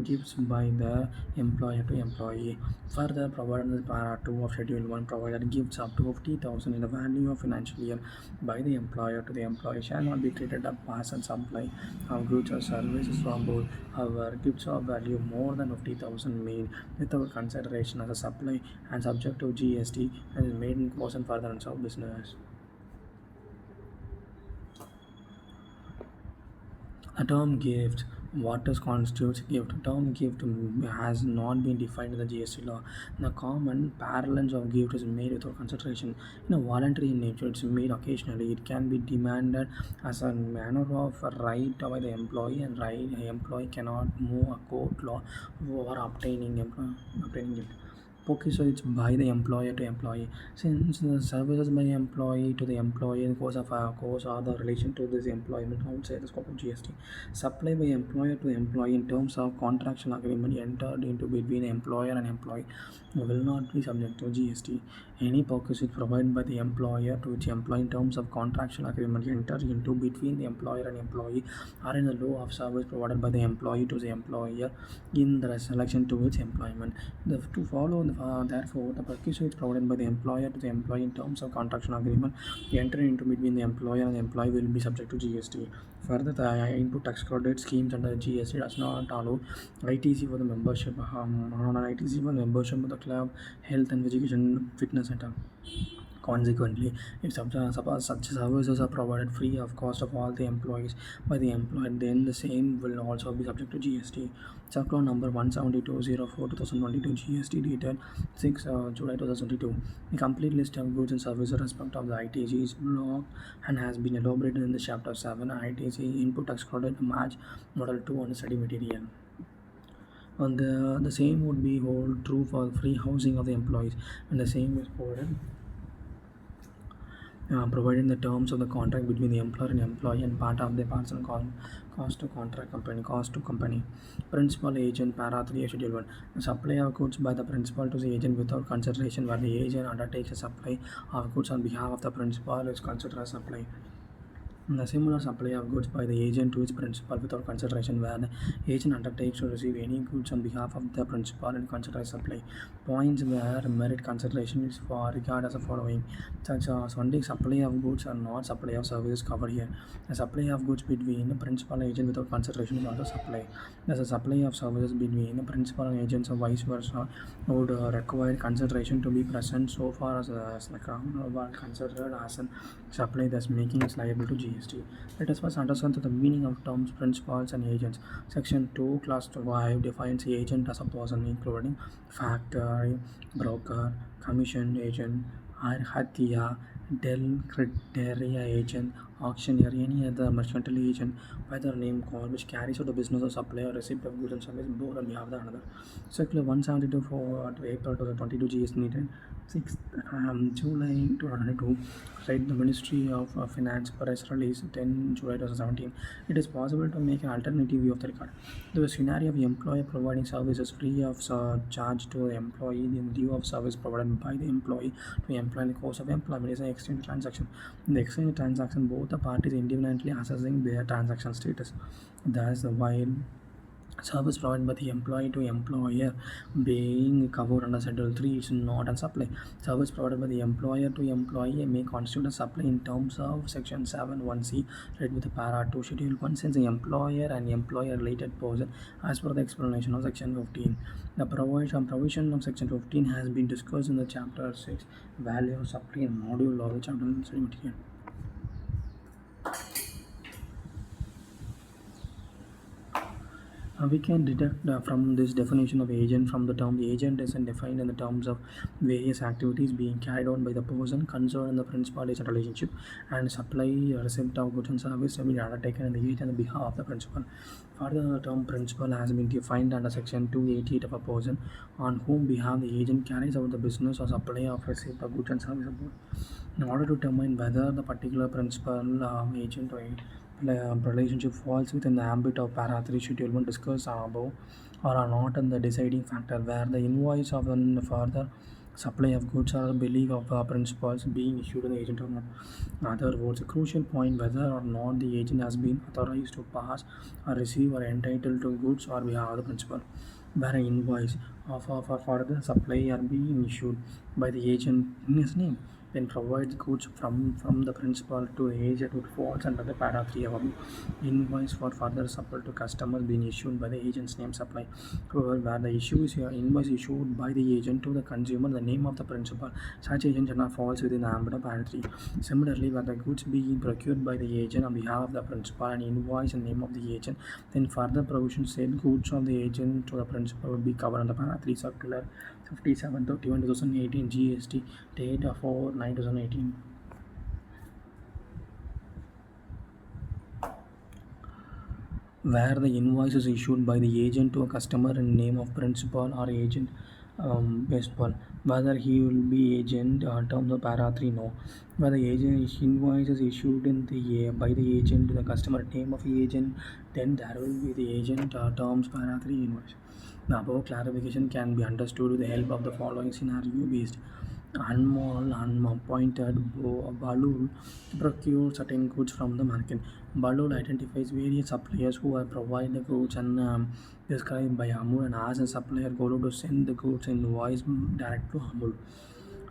Gifts by the employer to employee. Further, provided in para 2 of Schedule 1 provided gifts up to 50,000 in the value of financial year by the employer to the employee shall not be treated as pass and supply of goods or services from both. However, gifts of value more than 50,000 made without consideration as a supply and subject to GST and is made in course and furtherance of business. A term gift. What does constitutes gift? Term gift has not been defined in the GST law. The common parlance of gift is made without consideration. In a voluntary in nature, it's made occasionally. It can be demanded as a manner of right by the employee, and right employee cannot move a court law for obtaining gift. Okay, so it's by the employer to employee. Since the services by employee to the employee in course of our course or the relation to this employment outside the scope of GST. Supply by employer to employee in terms of contractual agreement entered into between employer and employee will not be subject to GST. Any purchase provided by the employer to its employee in terms of contractual agreement entered into between the employer and employee are in the law of service provided by the employee to the employer in the selection to its employment. To follow, therefore, the purchase is provided by the employer to the employee in terms of contractual agreement entered into between the employer and the employee will be subject to GST. Further, the input tax credit schemes under GST does not allow ITC for the membership, on an ITC for the membership of the club, health and education fitness center. Consequently, if suppose such services are provided free of cost of all the employees by the employer, then the same will also be subject to GST. Circular number 17204/2022 GST dated 6 July 2022. The complete list of goods and services respect of the ITC is blocked and has been elaborated in the chapter 7 ITC input tax credit match model 2 on the study material. And the same would be hold true for free housing of the employees, and the same is provided in the terms of the contract between the employer and employee and part of the parts and cost to contract company, cost to company. Principal agent para 3 schedule 1. The supply of goods by the principal to the agent without consideration where the agent undertakes a supply of goods on behalf of the principal is considered a supply. The similar supply of goods by the agent to its principal without consideration where the agent undertakes to receive any goods on behalf of the principal and consider supply. Points where merit consideration is for regard as the following, such as only supply of goods or not supply of services covered here. The supply of goods between the principal and agent without consideration is also supply. Thus, a supply of services between the principal and agents or vice versa would require consideration to be present so far as the crown are considered as an supply, thus making it liable to GST. Let us first understand the meaning of terms principals and agents. Section 2, Class 5 defines the agent as a person including factory, broker, commission agent, Hatia, Del Criteria agent, auctioneer, any other mercantile agent, whether name call, which carries out the business of supply or receipt of goods and services both on behalf of the another. Circular 172 for April 2022 GST needed 6th July 2022. Right, the Ministry of Finance press release 10 July 2017. It is possible to make an alternative view of the record. The scenario of the employer providing services free of charge to the employee in lieu of service provided by the employee to the employee in the course of employment is an exchange transaction. In the exchange transaction, both the parties independently assessing their transaction status. Thus, while service provided by the employee to employer being covered under Schedule 3 is not a supply. Service provided by the employer to employee may constitute a supply in terms of Section 7(1)(c) read with the para 2 Schedule 1 since the employer and employer related person as per the explanation of Section 15. The provision of Section 15 has been discussed in the Chapter 6 Value of Supply and Module of the chapter study material. We can deduct from this definition of agent from the term agent is defined in the terms of various activities being carried out by the person concerned in the principal agent relationship and supply receipt of goods and service to be undertaken in the agent on the behalf of the principal. Further, the term principal has been defined under section 288 of a person on whom behalf the agent carries out the business or supply of receipt of goods and service. In order to determine whether the particular principal agent or relationship falls within the ambit of para 3 schedule 1 discussed above or are not in the deciding factor where the invoice of the further supply of goods or belief of principals being issued to the agent or not. In other words, a crucial point whether or not the agent has been authorized to pass or receive or entitled to goods or behalf of the principal where an invoice of further supply are being issued by the agent in his name then provides goods from the principal to the agent which falls under the para 3 above. Invoice for further supply to customers being issued by the agent's name supply. However, where the issue is here, invoice issued by the agent to the consumer, the name of the principal, such agent shall not falls within the ambit of para 3. Similarly, where the goods being procured by the agent on behalf of the principal and invoice and name of the agent, then further provision said goods of the agent to the principal will be covered under para 3 circular 5731 2018 GST date of 4/9 2018. Where the invoice is issued by the agent to a customer in name of principal or agent principal, whether he will be agent terms of para 3 no. Where the agent invoice is issued in the by the agent to the customer name of the agent, then there will be the agent terms para 3 invoice. The above clarification can be understood with the help of the following scenario based. Anmol appointed Balul to procure certain goods from the market. Balul identifies various suppliers who are provide the goods and described by Amul and asks the supplier Golu to send the goods invoice direct to Amul.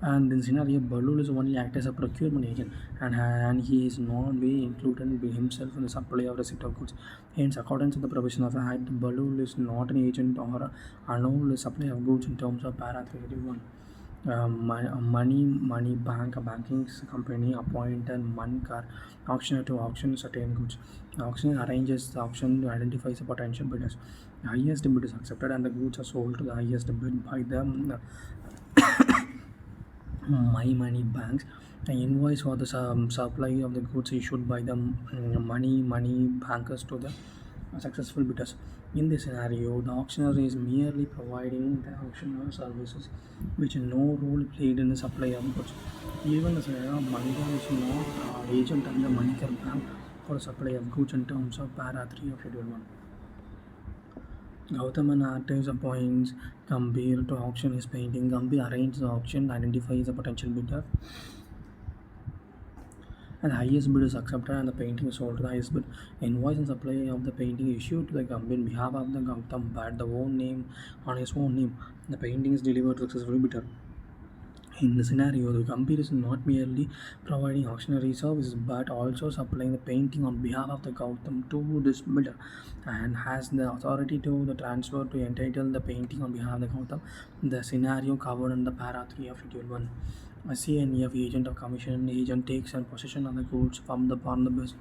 And in scenario, Balul is only act as a procurement agent and he is not be included himself in the supply of receipt of goods. Hence, according to the provision of Act, Balul is not an agent or allowed supply of goods in terms of para 31. Money bank, a banking company appointed Mankar auctioneer to auction certain goods. The auctioneer arranges the auction to identify the potential bidders. The highest bid is accepted and the goods are sold to the highest bid by the my money banks. The invoice for the supply of the goods issued by the money bankers to the successful bidders. In this scenario, the auctioneer is merely providing the auctioneer services, which no role played in the supply of goods. Even the Manikar is not agent under Manikar Bank for the supply of goods in terms of para 3 of Schedule 1. Gautam and artist appoints Gambhir to auction his painting. Gambhir arranges the auction, identifies the potential bidder, and the highest bid is accepted and the painting is sold to the highest bid. Invoice and supply of the painting issued to the Gambhir on behalf of the Gautam but the own name on his own name. The painting is delivered to successful bidder. In the scenario, the Gambhir is not merely providing auctionery services but also supplying the painting on behalf of the Gautam to this builder and has the authority to the transfer to entitle the painting on behalf of the Gautam. The scenario covered in the para 3 of Schedule 1. A CNEF agent of commission agent takes possession of the goods from the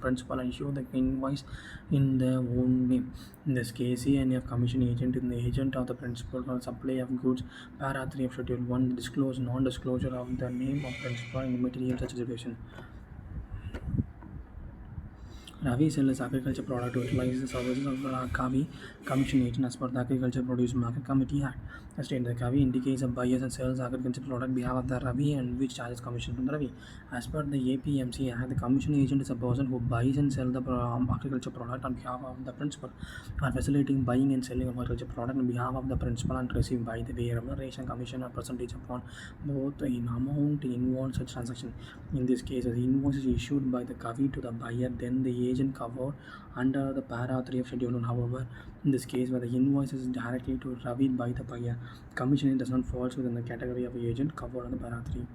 principal and issue the invoice in their own name. In this case, CNEF commission agent is the agent of the principal for supply of goods. Para 3 of Schedule 1 disclose non-disclosure of the name of principal in material such situation. Ravi sells agriculture product to utilize the services of the Kavi Commission agent as per the Agriculture Produce Market Committee Act. The state the Kavi indicates a buyer and sells agriculture product behalf of the Ravi and which charges commission from the Ravi. As per the APMC Act, the commission agent is a person who buys and sells the agriculture product on behalf of the principal or facilitating buying and selling of agriculture product on behalf of the principal and received by the way remuneration commission or percentage upon both in amount involved such transaction. In this case, the invoice is issued by the Kavi to the buyer, then the agent covered under the para 3 of Schedule 1. However, in this case where the invoice is directly to Ravi by the buyer, commission does not fall within the category of agent covered under para 3.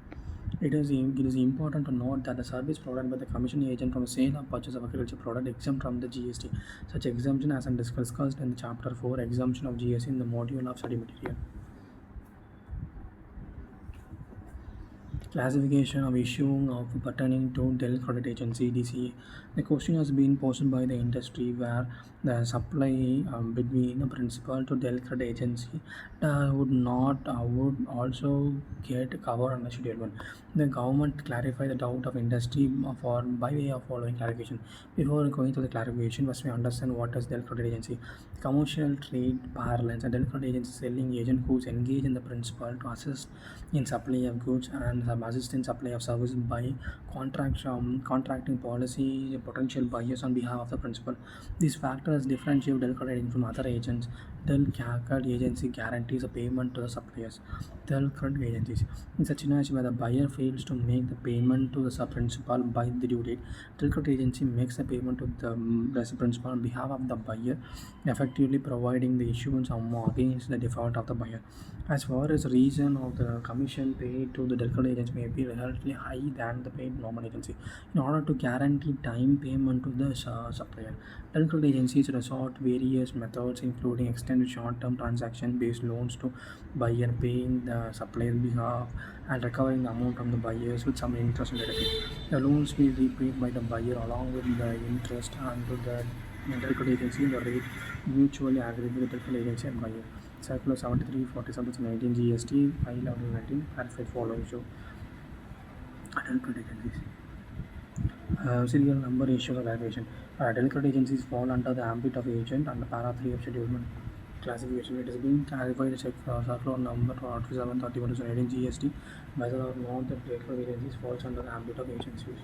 It is important to note that the service provided by the commission agent from the sale or purchase of agriculture product exempt from the GST. Such exemption as discussed in the chapter 4 exemption of GST in the module of study material. Classification of issuing of pertaining to Dell Credit Agency (DCA). The question has been posed by the industry where the supply between the principal to Dell Credit Agency would also get covered under Schedule 1. The government clarified the doubt of industry for by way of following clarification. Before going to the clarification, first we understand what is Dell Credit Agency. Commercial trade parlance, a Dell Credit Agency selling agent who's engaged in the principal to assist in supply of goods and some assistance supply of service by contracting policy potential buyers on behalf of the principal. These factors differentiate Dell Credit from other agents. Dell Credit Agency guarantees a payment to the suppliers. Dell Credit Agencies. In such scenario where the buyer fails to make the payment to the sub-principal by the due date, Dell Credit Agency makes the payment to the principal on behalf of the buyer, effectively providing the issuance amount against the default of the buyer. As far as reason of the commission paid to the Delco agents may be relatively high than the paid normal agency. In order to guarantee time payment to the supplier, Delco agencies resort various methods including extended short-term transaction-based loans to buyer paying the supplier's behalf and recovering the amount from the buyers with some interest related. The loans will be paid by the buyer along with the interest and to the Delco agency the rate mutually agreed with the Delco agency and buyer. Circular 7347/19 GST 5/11/19 clarified following show adult credit agencies. Serial number issue of clarification. Adult credit agencies fall under the ambit of agent under para 3 of schedule 1 classification. It is being clarified circular number 47/31/2018 GST whether or not the adult credit agencies falls under the ambit of agencies.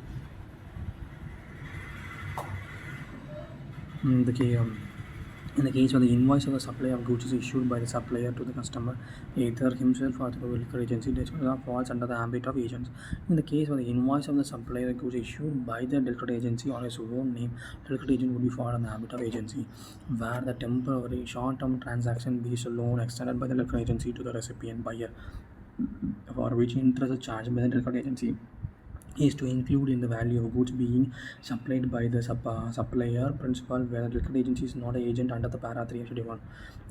The key In the case where the invoice of the supply of goods is issued by the supplier to the customer, either himself or through liquor agency, this falls under the ambit of agents. In the case where the invoice of the supplier of goods is issued by the liquor agency on his own name, the liquor agent would be fall under the ambit of agency, where the temporary short-term transaction-based loan extended by the liquor agency to the recipient buyer, for which interest is charged by the liquor agency, is to include in the value of goods being supplied by the supplier principal where the liquor agency is not an agent under the para 3 of schedule 1.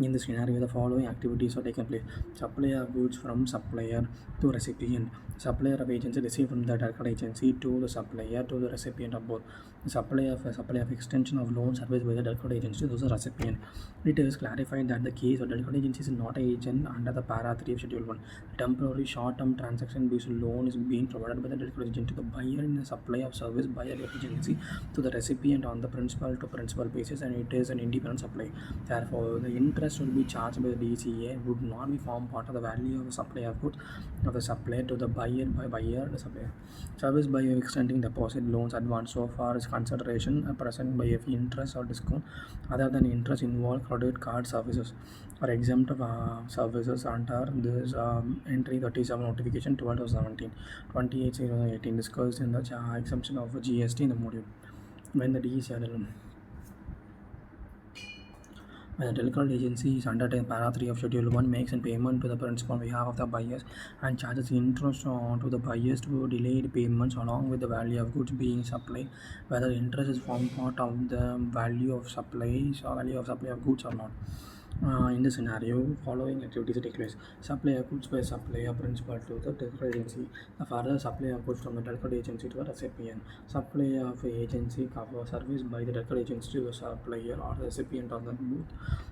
In this scenario, the following activities are taken place. Supply of goods from supplier to recipient. Supplier of agency received from the liquor agency to the supplier to the recipient of both. The supply of extension of loan service by the liquor agency to the recipient. It is clarified that the case of liquor agency is not an agent under the para 3 of schedule 1. Temporary short-term transaction-based loan is being provided by the liquor agent to the buyer in the supply of service by a agency to the recipient on the principal to principal basis, and it is an independent supply. Therefore, the interest will be charged by the DCA would not be form part of the value of the supply of goods of the supplier to the buyer by buyer the supplier. Service by extending deposit loans advance so far as consideration present by a interest or discount other than interest involved credit card services are exempt of services under this entry 37 notification 12/17 28/18 discussed in the exemption of GST in the module. When the DCA when the telecom agency is undertaken para 3 of schedule 1 makes a payment to the principal on behalf of the buyers and charges interest to the buyers to delayed payments along with the value of goods being supplied, whether interest is form part of the value of supplies or value of supply of goods or not. In this scenario, following activities take place. Supply of goods by supplier principal to the telecom agency. The further supply of goods from the telecom agency to the recipient. Supply of agency cover service by the telecom agency to the supplier or the recipient of the booth.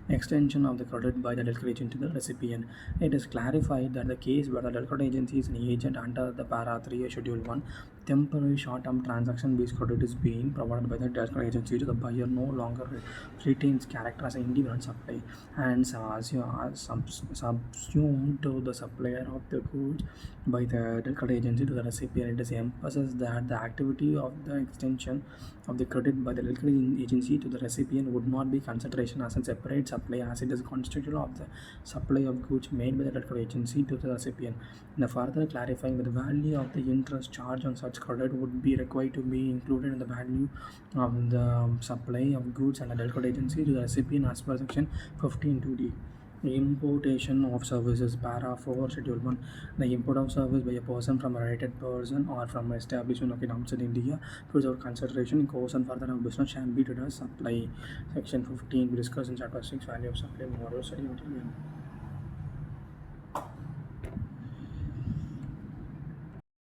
Extension of the credit by the telecom agent to the recipient. It is clarified that the case where the telecom agency is an agent under the para 3 schedule 1, temporary short-term transaction-based credit is being provided by the telecom agency to the buyer no longer retains character as an independent supply and subsumed to the supplier of the goods by the telecom agency to the recipient. It is emphasized that the activity of the extension of the credit by the telecom agency to the recipient would not be consideration as a separate supply as it is constitutive of the supply of goods made by the telecom agency to the recipient. The further clarifying that the value of the interest charged on such credit would be required to be included in the value of the supply of goods and the telecom agency to the recipient as per section 15(2)(d). Importation of services para 4 schedule 1. The import of service by a person from a related person or from an establishment located outside India without consideration course and further of business shall be treated as supply. Section 15 we discuss in chapter 6 value of supply model study material.